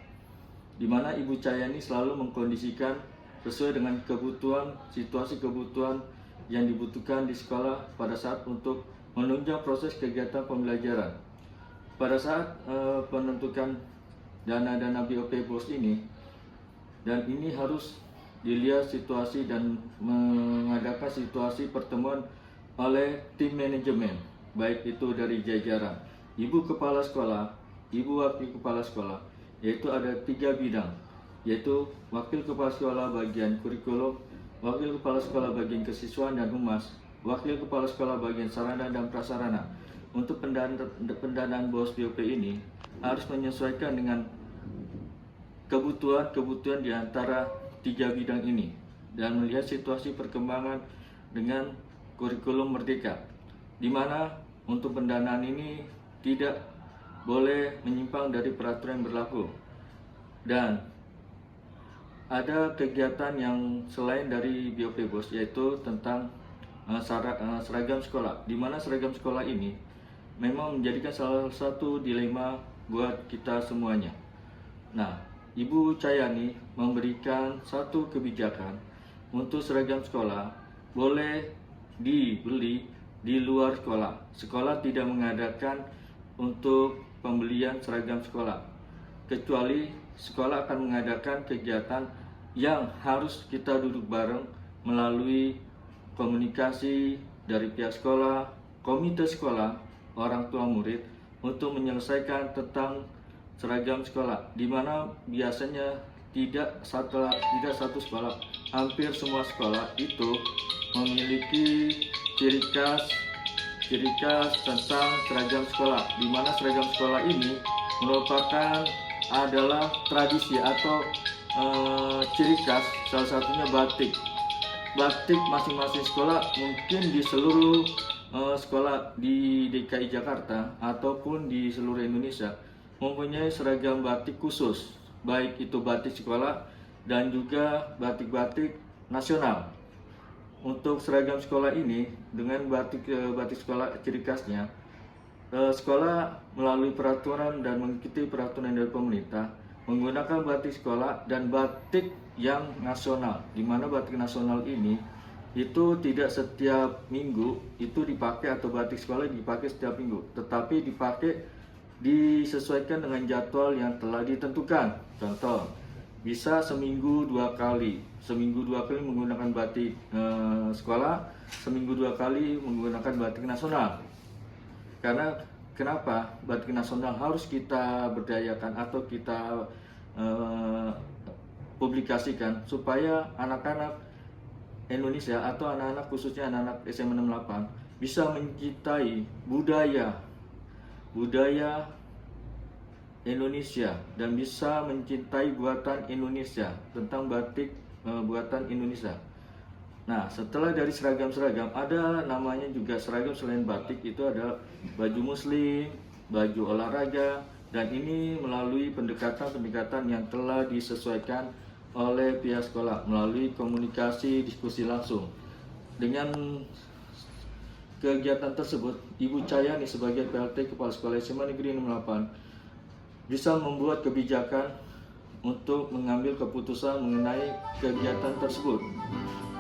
di mana Ibu Cayani selalu mengkondisikan sesuai dengan kebutuhan, situasi kebutuhan yang dibutuhkan di sekolah pada saat untuk menunjang proses kegiatan pembelajaran. Pada saat penentukan dana-dana BOP BOS ini, dan ini harus dilihat situasi dan mengadakan situasi pertemuan oleh tim manajemen, baik itu dari jajaran Ibu Kepala Sekolah, Ibu Wakil Kepala Sekolah, yaitu ada 3 bidang, yaitu Wakil Kepala Sekolah bagian kurikulum, Wakil Kepala Sekolah bagian kesiswaan dan humas, Wakil Kepala Sekolah bagian sarana dan prasarana. Untuk pendanaan BOS BOP ini harus menyesuaikan dengan kebutuhan di antara 3 bidang ini dan melihat situasi perkembangan dengan kurikulum merdeka, di mana untuk pendanaan ini tidak boleh menyimpang dari peraturan yang berlaku. Dan ada kegiatan yang selain dari BOP BOS, yaitu tentang seragam sekolah, di mana seragam sekolah ini memang menjadikan salah satu dilema buat kita semuanya. Nah, Ibu Cayani memberikan satu kebijakan untuk seragam sekolah boleh dibeli di luar sekolah. Sekolah tidak mengadakan untuk pembelian seragam sekolah, kecuali sekolah akan mengadakan kegiatan yang harus kita duduk bareng melalui komunikasi dari pihak sekolah, komite sekolah, orang tua murid untuk menyelesaikan tentang seragam sekolah, di mana biasanya tidak satu sekolah, hampir semua sekolah itu memiliki ciri khas tentang seragam sekolah, di mana seragam sekolah ini merupakan adalah tradisi atau ciri khas, salah satunya batik masing-masing sekolah, mungkin di seluruh sekolah di DKI Jakarta ataupun di seluruh Indonesia mempunyai seragam batik khusus, baik itu batik sekolah dan juga batik-batik nasional. Untuk seragam sekolah ini dengan batik sekolah ciri khasnya, sekolah melalui peraturan dan mengikuti peraturan dari pemerintah menggunakan batik sekolah dan batik yang nasional, di mana batik nasional ini itu tidak setiap minggu itu dipakai, atau batik sekolah dipakai setiap minggu, tetapi disesuaikan dengan jadwal yang telah ditentukan. Contoh, bisa seminggu 2 kali menggunakan batik sekolah, seminggu 2 kali menggunakan batik nasional. Karena kenapa batik nasional harus kita berdayakan atau kita publikasikan supaya anak-anak Indonesia atau anak-anak khususnya anak-anak SMA 68 bisa mencintai budaya Indonesia dan bisa mencintai buatan Indonesia tentang batik buatan Indonesia. Nah, setelah dari seragam-seragam, ada namanya juga seragam selain batik, itu ada baju muslim, baju olahraga, dan ini melalui pendekatan-pendekatan yang telah disesuaikan oleh pihak sekolah melalui komunikasi diskusi langsung. Dengan kegiatan tersebut, Ibu Cayani sebagai PLT Kepala Sekolah SMA Negeri 68 bisa membuat kebijakan untuk mengambil keputusan mengenai kegiatan tersebut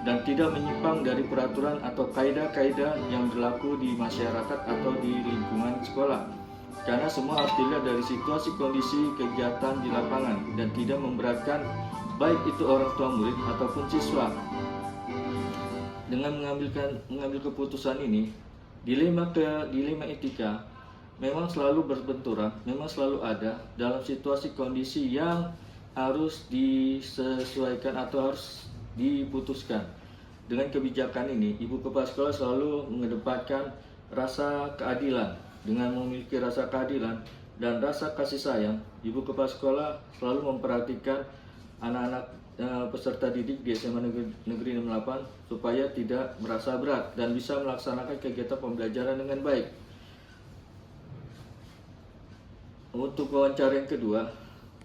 dan tidak menyimpang dari peraturan atau kaidah-kaidah yang berlaku di masyarakat atau di lingkungan sekolah. Karena semua harus dilihat dari situasi kondisi kegiatan di lapangan dan tidak memberatkan baik itu orang tua murid ataupun siswa. Dengan mengambil keputusan ini, dilema etika memang selalu berbenturan, memang selalu ada dalam situasi kondisi yang harus disesuaikan atau harus diputuskan. Dengan kebijakan ini, Ibu Kepala Sekolah selalu mengedepankan rasa keadilan. Dengan memiliki rasa keadilan dan rasa kasih sayang, Ibu Kepala Sekolah selalu memperhatikan anak-anak peserta didik di SMA Negeri 68 supaya tidak merasa berat dan bisa melaksanakan kegiatan pembelajaran dengan baik. Untuk wawancara yang kedua,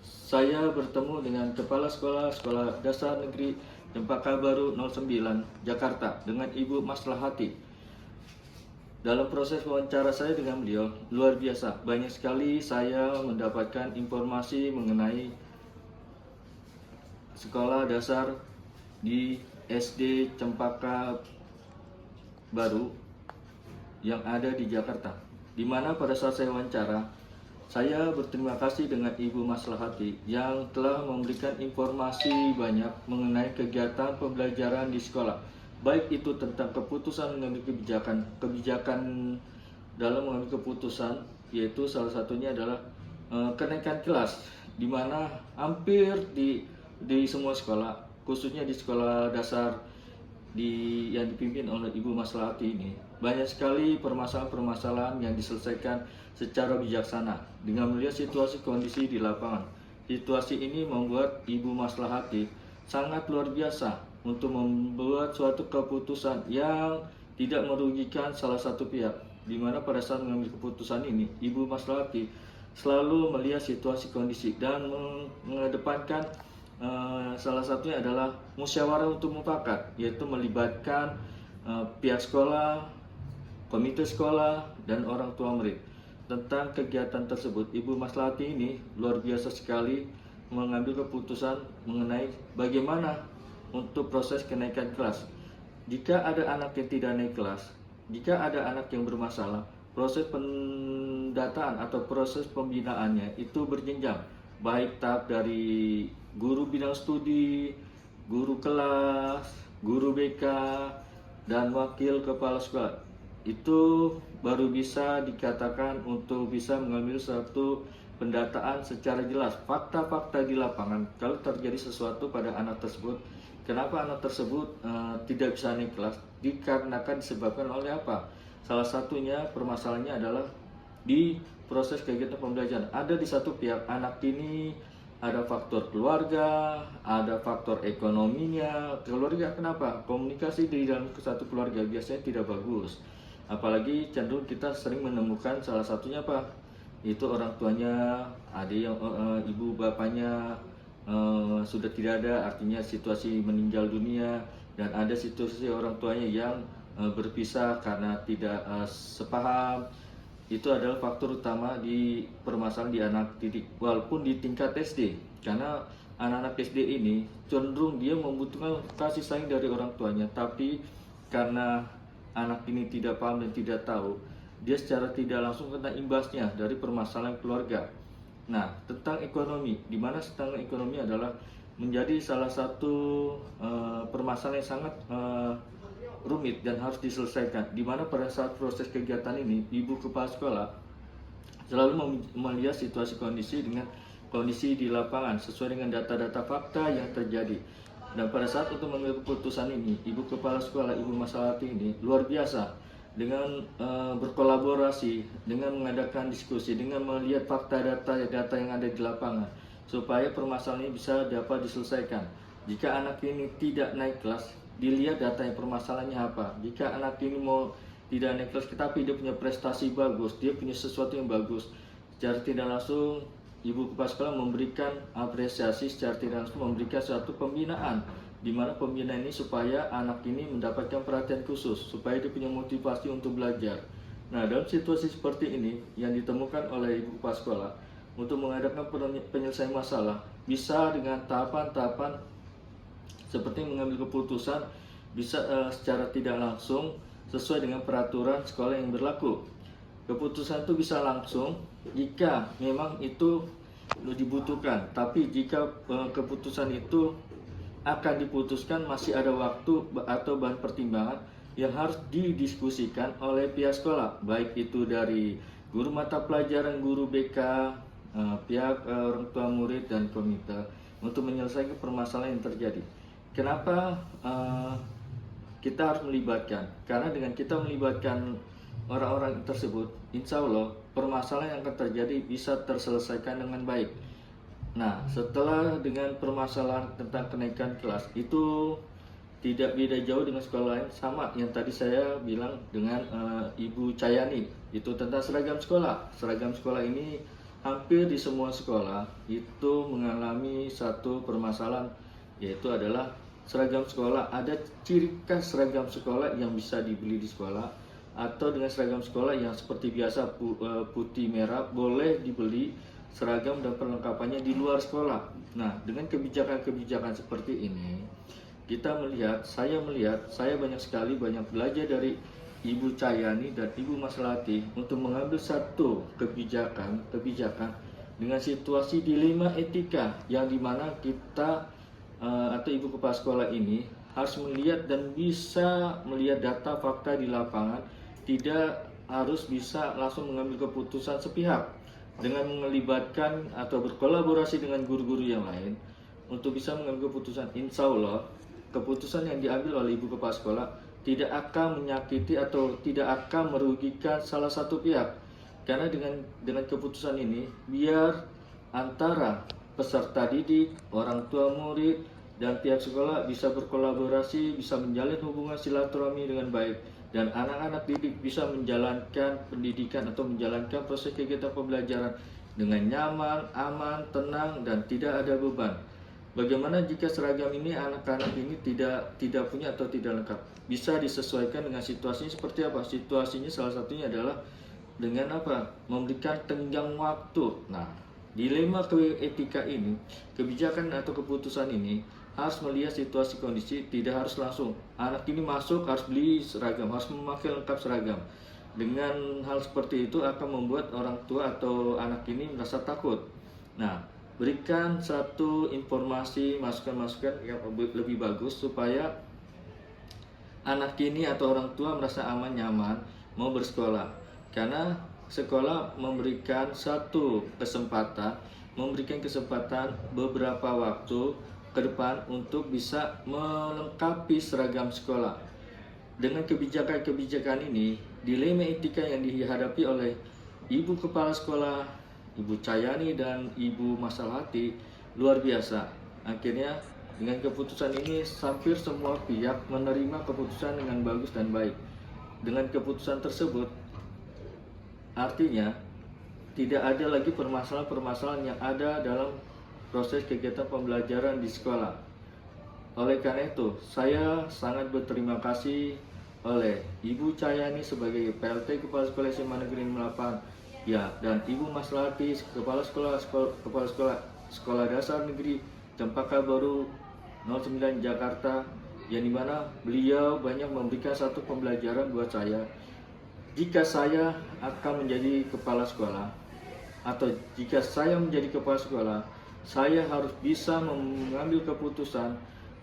saya bertemu dengan Kepala Sekolah Dasar Negeri Cempaka Baru 09 Jakarta dengan Ibu Maslahati. Dalam proses wawancara saya dengan beliau luar biasa, banyak sekali saya mendapatkan informasi mengenai sekolah dasar di SD Cempaka Baru yang ada di Jakarta. Di mana pada saat saya wawancara, saya berterima kasih dengan Ibu Maslahati yang telah memberikan informasi banyak mengenai kegiatan pembelajaran di sekolah. Baik itu tentang keputusan mengambil kebijakan dalam mengambil keputusan, yaitu salah satunya adalah kenaikan kelas, di mana hampir di semua sekolah, khususnya di sekolah dasar yang dipimpin oleh Ibu Maslahati ini, banyak sekali permasalahan-permasalahan yang diselesaikan secara bijaksana dengan melihat situasi kondisi di lapangan. Situasi ini membuat Ibu Maslahati sangat luar biasa untuk membuat suatu keputusan yang tidak merugikan salah satu pihak, di mana pada saat mengambil keputusan ini, Ibu Maslahati selalu melihat situasi kondisi dan mengedepankan salah satunya adalah musyawarah untuk mufakat, yaitu melibatkan pihak sekolah, komite sekolah, dan orang tua murid. Tentang kegiatan tersebut, Ibu Maslahati ini luar biasa sekali mengambil keputusan mengenai bagaimana untuk proses kenaikan kelas. Jika ada anak yang tidak naik kelas, jika ada anak yang bermasalah, proses pendataan atau proses pembinaannya itu berjenjang, baik tahap dari guru bidang studi, guru kelas, guru BK, dan wakil kepala sekolah. Itu baru bisa dikatakan untuk bisa mengambil suatu pendataan secara jelas, fakta-fakta di lapangan. Kalau terjadi sesuatu pada anak tersebut, kenapa anak tersebut tidak bisa naik kelas? Dikarenakan disebabkan oleh apa? Salah satunya permasalahannya adalah di proses kegiatan pembelajaran. Ada di satu pihak anak ini ada faktor keluarga, ada faktor ekonominya. Keluarga kenapa? Komunikasi di dalam satu keluarga biasanya tidak bagus. Apalagi cenderung kita sering menemukan salah satunya apa? Itu orang tuanya, ada yang ibu bapaknya sudah tidak ada, artinya situasi meninggal dunia, dan ada situasi orang tuanya yang berpisah karena tidak sepaham. Itu adalah faktor utama di permasalahan di anak didik, walaupun di tingkat SD, karena anak-anak SD ini cenderung dia membutuhkan kasih sayang dari orang tuanya, tapi karena anak ini tidak paham dan tidak tahu, dia secara tidak langsung kena imbasnya dari permasalahan keluarga. Nah, tentang ekonomi, di mana tentang ekonomi adalah menjadi salah satu permasalahan yang sangat rumit dan harus diselesaikan, di mana pada saat proses kegiatan ini ibu kepala sekolah selalu melihat situasi kondisi dengan kondisi di lapangan sesuai dengan data-data fakta yang terjadi. Dan pada saat untuk mengambil keputusan ini, ibu kepala sekolah, Ibu Masalati ini luar biasa dengan berkolaborasi, dengan mengadakan diskusi, dengan melihat fakta data yang ada di lapangan supaya permasalahan ini bisa dapat diselesaikan. Jika anak ini tidak naik kelas, dilihat datanya permasalahannya apa. Jika anak ini mau tidak naik kelas tetapi dia punya prestasi bagus, dia punya sesuatu yang bagus, secara tidak langsung ibu kepala sekolah memberikan apresiasi, secara tidak langsung memberikan suatu pembinaan, di mana pembinaan ini supaya anak ini mendapatkan perhatian khusus, supaya dia punya motivasi untuk belajar. Nah, dalam situasi seperti ini yang ditemukan oleh ibu kepala sekolah untuk mengadakan penyelesaian masalah bisa dengan tahapan-tahapan seperti mengambil keputusan bisa secara tidak langsung sesuai dengan peraturan sekolah yang berlaku. Keputusan itu bisa langsung jika memang itu dibutuhkan, tapi jika keputusan itu akan diputuskan masih ada waktu atau bahan pertimbangan yang harus didiskusikan oleh pihak sekolah, baik itu dari guru mata pelajaran, guru BK, pihak orang tua murid dan komite untuk menyelesaikan permasalahan yang terjadi. Kenapa kita harus melibatkan? Karena dengan kita melibatkan orang-orang tersebut, insya Allah permasalahan yang akan terjadi bisa terselesaikan dengan baik. Nah, setelah dengan permasalahan tentang kenaikan kelas itu tidak beda jauh dengan sekolah lain, sama yang tadi saya bilang dengan Ibu Cayani, itu tentang seragam sekolah. Seragam sekolah ini hampir di semua sekolah itu mengalami satu permasalahan, yaitu adalah seragam sekolah. Ada ciri khas seragam sekolah yang bisa dibeli di sekolah, atau dengan seragam sekolah yang seperti biasa putih merah boleh dibeli seragam dan perlengkapannya di luar sekolah. Nah, dengan kebijakan-kebijakan seperti ini kita melihat, saya banyak belajar dari Ibu Cayani dan Ibu Maslati untuk mengambil satu kebijakan dengan situasi dilema etika yang dimana kita atau ibu kepala sekolah ini harus melihat dan bisa melihat data fakta di lapangan, tidak harus bisa langsung mengambil keputusan sepihak, dengan melibatkan atau berkolaborasi dengan guru-guru yang lain untuk bisa mengambil keputusan. Insya Allah keputusan yang diambil oleh ibu kepala sekolah tidak akan menyakiti atau tidak akan merugikan salah satu pihak, karena dengan keputusan ini biar antara peserta didik, orang tua murid dan pihak sekolah bisa berkolaborasi, bisa menjalin hubungan silaturahmi dengan baik, dan anak-anak didik bisa menjalankan pendidikan atau menjalankan proses kegiatan pembelajaran dengan nyaman, aman, tenang, dan tidak ada beban. Bagaimana jika seragam ini anak-anak ini tidak punya atau tidak lengkap? Bisa disesuaikan dengan situasinya seperti apa? Situasinya salah satunya adalah dengan apa? Memberikan tenggang waktu. Nah, dilema etika ini, kebijakan atau keputusan ini harus melihat situasi kondisi, tidak harus langsung anak ini masuk harus beli seragam, harus memakai lengkap seragam. Dengan hal seperti itu akan membuat orang tua atau anak ini merasa takut. Nah, berikan satu informasi, masukan-masukan yang lebih bagus supaya anak ini atau orang tua merasa aman, nyaman mau bersekolah. Karena sekolah memberikan satu kesempatan, beberapa waktu ke depan untuk bisa melengkapi seragam sekolah. Dengan kebijakan-kebijakan ini, dilema etika yang dihadapi oleh ibu kepala sekolah, Ibu Cayani dan Ibu Masalati luar biasa. Akhirnya dengan keputusan ini hampir semua pihak menerima keputusan dengan bagus dan baik. Dengan keputusan tersebut artinya tidak ada lagi permasalahan-permasalahan yang ada dalam proses kegiatan pembelajaran di sekolah. Oleh karena itu, saya sangat berterima kasih oleh Ibu Cayani sebagai PLT Kepala Sekolah SMA Negeri 8, ya, dan Ibu Maslati Kepala Sekolah Dasar Negeri Cempaka Baru 09 Jakarta, yang dimana beliau banyak memberikan satu pembelajaran buat saya. Jika saya akan menjadi kepala sekolah, atau jika saya menjadi kepala sekolah, saya harus bisa mengambil keputusan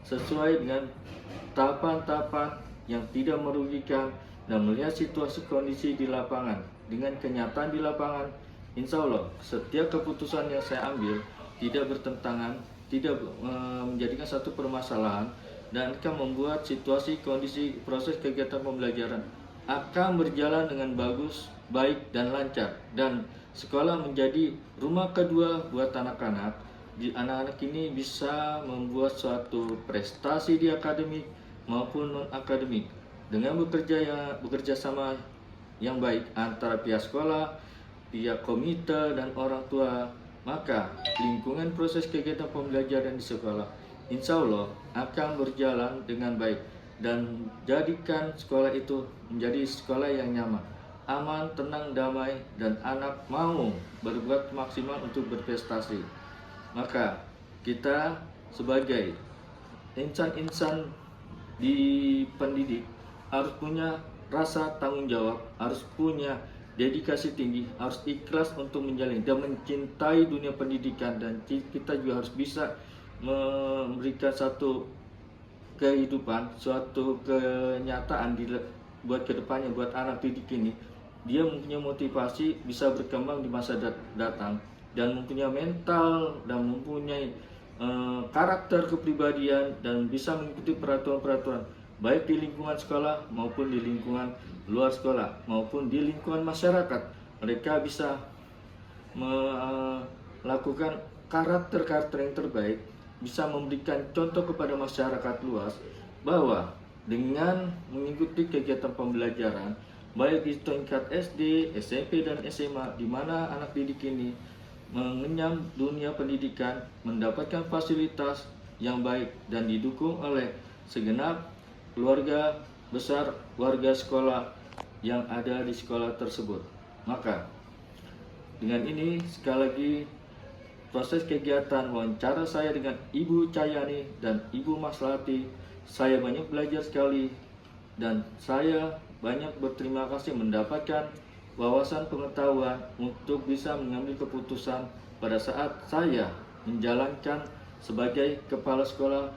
sesuai dengan tahapan-tahapan yang tidak merugikan dan melihat situasi kondisi di lapangan. Dengan kenyataan di lapangan, insya Allah setiap keputusan yang saya ambil tidak bertentangan, tidak menjadikan satu permasalahan, dan akan membuat situasi kondisi proses kegiatan pembelajaran akan berjalan dengan bagus, baik dan lancar, dan sekolah menjadi rumah kedua buat anak-anak. Anak-anak ini bisa membuat suatu prestasi di akademik maupun non akademik dengan bekerja sama yang baik antara pihak sekolah, pihak komite dan orang tua. Maka lingkungan proses kegiatan pembelajaran di sekolah insya Allah akan berjalan dengan baik dan jadikan sekolah itu menjadi sekolah yang nyaman, aman, tenang, damai, dan anak mau berbuat maksimal untuk berprestasi. Maka kita sebagai insan-insan di pendidik harus punya rasa tanggung jawab, harus punya dedikasi tinggi, harus ikhlas untuk menjalani dan mencintai dunia pendidikan, dan kita juga harus bisa memberikan satu kehidupan, suatu kenyataan buat kedepannya, buat anak didik ini. Dia mempunyai motivasi bisa berkembang di masa datang dan mempunyai mental dan mempunyai karakter kepribadian dan bisa mengikuti peraturan-peraturan baik di lingkungan sekolah maupun di lingkungan luar sekolah maupun di lingkungan masyarakat. Mereka bisa melakukan karakter-karakter yang terbaik, bisa memberikan contoh kepada masyarakat luas bahwa dengan mengikuti kegiatan pembelajaran baik di tingkat SD, SMP, dan SMA, di mana anak didik ini mengenyam dunia pendidikan, mendapatkan fasilitas yang baik dan didukung oleh segenap keluarga besar warga sekolah yang ada di sekolah tersebut. Maka dengan ini sekali lagi proses kegiatan wawancara saya dengan Ibu Cahyani dan Ibu Maslati, saya banyak belajar sekali dan saya banyak berterima kasih mendapatkan wawasan pengetahuan untuk bisa mengambil keputusan pada saat saya menjalankan sebagai kepala sekolah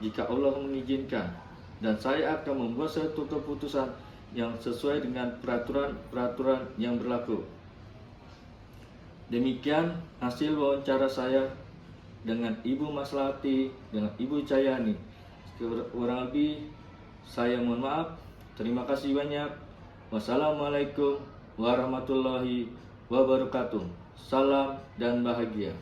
jika Allah mengizinkan, dan saya akan membuat suatu keputusan yang sesuai dengan peraturan-peraturan yang berlaku. Demikian hasil wawancara saya dengan Ibu Maslati, dengan Ibu Cahyani. Kurang lebih saya mohon maaf. Terima kasih banyak. Wassalamualaikum warahmatullahi wabarakatuh. Salam dan bahagia.